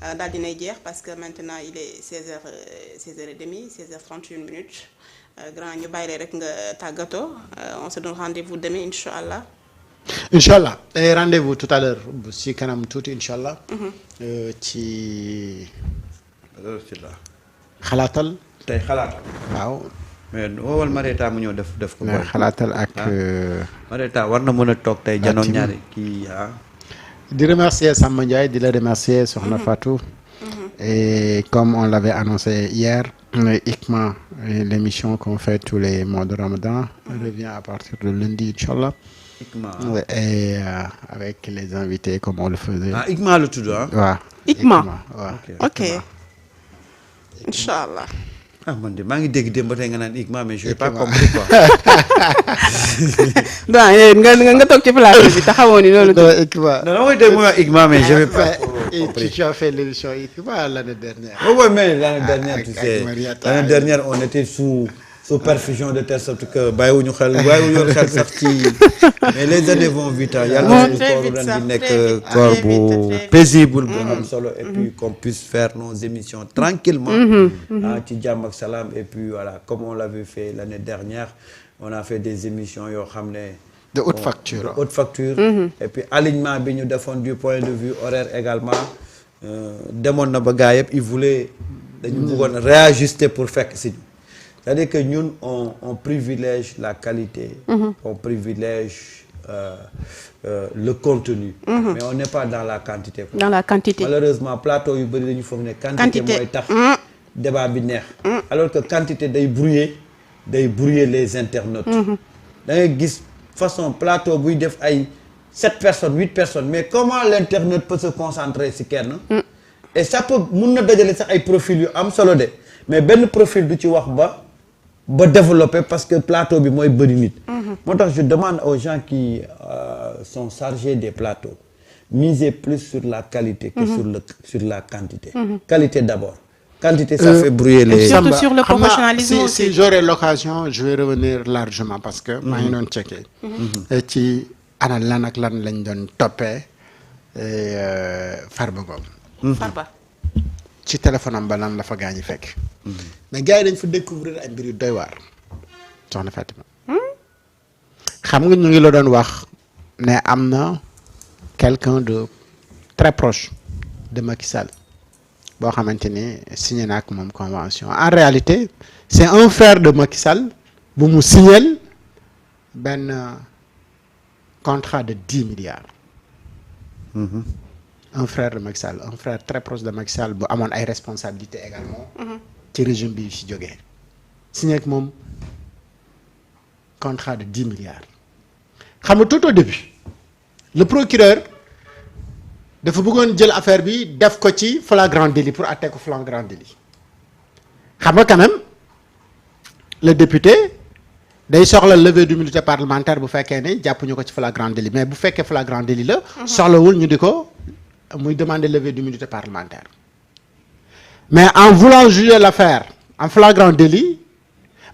daal dinay jeex parce que maintenant il est 16h 16h30 16h31 minutes grand ñu bàyyi rek nga tàggatoo on se donne rendez-vous demain incha allah. incha allah et rendez-vous tout à l'heure si kanam tuuti incha allah. ci xalaatal. tey xalaatal. waaw. mais woowal Marieta mu ñëw def ko. xalaatal ak. Marieta war na mën a toog tey janoog ñaari kii di remercier Samba Ndiaye di la remercier Soxna Fatou. Et comme on l'avait annoncé hier, ICMA, l'émission qu'on fait tous les mois de Ramadan, revient à partir de lundi, Inch'Allah. ICMA. Et avec les invités comme on le faisait. Ah, ICMA le tout, hein? Ouais. ICMA. Ouais. Ok. Inch'Allah. Ah, mon Dieu, je suis dégoûté de ICMA, mais je n'ai pas compris quoi. Non, nga toog ci place bi taxawoon ni loolu. Non, ICMA. Non, je suis ICMA, mais je n'ai pas compris. Tu as fait l'émission ICMA l'année dernière. Oui, mais l'année dernière, tu sais, Marieta. l'année dernière, on était sous perfusion de telle sorte que mais les années vont vite. Il y a le corps paisible, et puis qu'on puisse faire nos émissions tranquillement, salam. Et puis voilà, comme on l'avait fait l'année dernière, on a fait des émissions de haute facture. De haute facture. Et puis alignement du point de vue horaire également. Ils voulaient réajuster pour faire que c'est. C'est-à-dire que nous, on privilège la qualité, on privilège le contenu, mais on n'est pas dans la quantité. Dans la quantité. Malheureusement, plateau, il y a quantité. Débat binaire. Alors que quantité, day brouiller les internautes. De façon, plateau, il y a 7 personnes, 8 personnes, mais comment l'internaute peut se concentrer sur quelqu'un? Et ça peut, nous avons profils, mais ben profil du ci wax ba développer parce que plateau bi moy beuri nit. Motax je demande aux gens qui sont chargés des plateaux misez plus sur la qualité que sur la quantité. Qualité d'abord. Quantité ça fait brouiller les. Surtout sur le professionnalisme. Si j'aurai l'occasion, je vais revenir largement parce que maa ngi doon checké. Ci ana lan ak lan lañ doon toppee Farba Ngom. Farba. ci téléphone am ba lan la fa gaañi fekk. mais gars yi dañ fa découvrir ay mbir yu doy waar. soxna Fatima. xam nga ñu ngi la doon wax ne am na quelqu'un de très proche de Macky Sall boo xamante ni signé na ak moom convention en réalité c'est un frère de Macky Sall bu mu signé benn contrat de 10 milliards. Un frère de Macky Sall, un frère très proche de Macky Sall bu amoon ay responsabilités également. ci régime bi fi jógee. signé ak moom contrat de 10 milliards. xam nga tout au début le procureur dafa bëggoon jël affaire bi def ko ci flagrant délit pour atte ko flagrant délit. xam nga quand même le député day soxla levée d'immunité parlementaire bu fekkee ne jàppuñu ko ci flagrant délit mais bu fekkee flagrant délit la. soxlawul ñu di ko. muy demander levée d'immunité parlementaire mais en voulant juger l'affaire en flagrant délit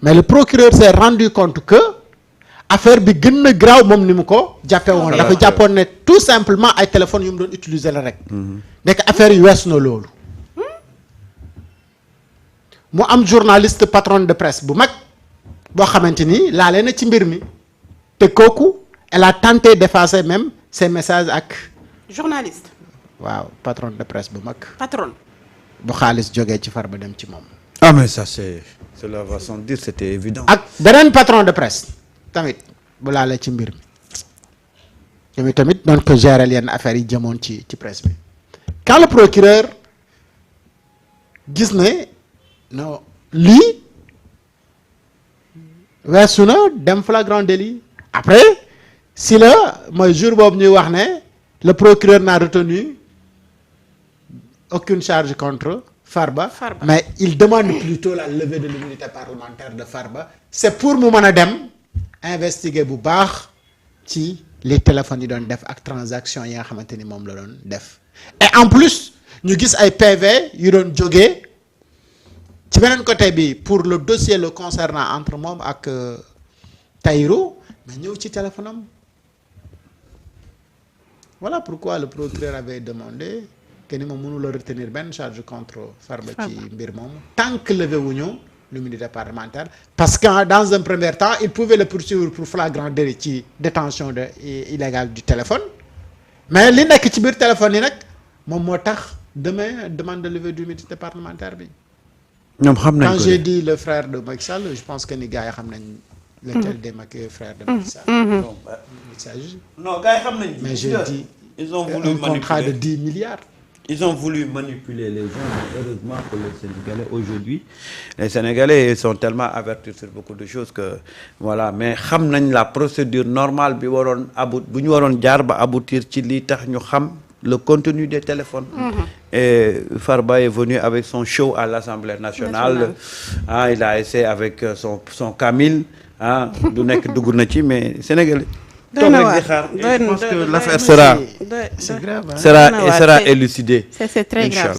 mais le procureur s'est rendu compte que affaire bi gën na graaw moom ni mu ko jàppee woon dafa jàppoon ne tout simplement ay téléphones yu mu doon utiliser la rek nekk affaire yu wees na loolu mu am journaliste patron de presse bu mag boo xamante ni laalee na ci mbir mi te kooku elle a tenté d'effacer même ses messages ak journaliste. waaw patron de presse bu mag. Patron. bu xaalis jógee ci Farba dem ci moom. Ah mais ça c'est la façon de dire, c'était évident. ak beneen patron de presse tamit bu laalee ci mbir mi tamit doon ko gérer yenn affaires yi jëmoon ci presse bi. quand le procureur gis ne non lii weesu na dem flagrant délit après si la mooy jour boobu ñuy wax ne le procureur n'a retenu aucune charge contre Farba. Mais il demande plutôt la levée de l'immunité parlementaire de Farba. C'est pour mu mën a dem investiguer bu baax ci les téléphones yi doon def ak transactions yi nga xamante ni moom la doon def. Et en plus ñu gis ay PV yu doon jógee ci beneen côté bi pour le dossier le concernant entre moom ak Tahirou mais ñëw ci téléphone am. Voilà pourquoi le procureur avait demandé que ni moom mënula retenir benn charge contre Farba ci mbir moomu tant que levé wuñu l'immunité parlementaire parce que dans un premier temps il pouvait le poursuivre pour flagrant délit ci détention illégale du téléphone mais li nekk ci biir téléphone yi nag moom moo tax demain demande de levée d'immunité parlementaire bi. ñoom xam nañ ko quand j'ai dit le frère de Macky Sall je pense que ni gars yi xam nañ. lequel des Macky frère de Macky Sall. non il s'agit. non gars yi xam nañ. mais j'ai dit ils ont voulu un contrat de 10 milliards. Ils ont voulu manipuler les gens, mais heureusement que les Sénégalais aujourd'hui, les Sénégalais sont tellement avertis sur beaucoup de choses que voilà, mais xam nañ la procédure normale bi waroon bu ñu waroon jaar ba aboutir ci lii tax ñu xam le contenu des téléphones. Et Farba est venu avec son show à l'Assemblée nationale. Ah, il a essayé avec son Camille, ah, du nekk dugg na ci mais Sénégalais. doy na waar je pense que l'affaire sera élucidée. c'est très grave.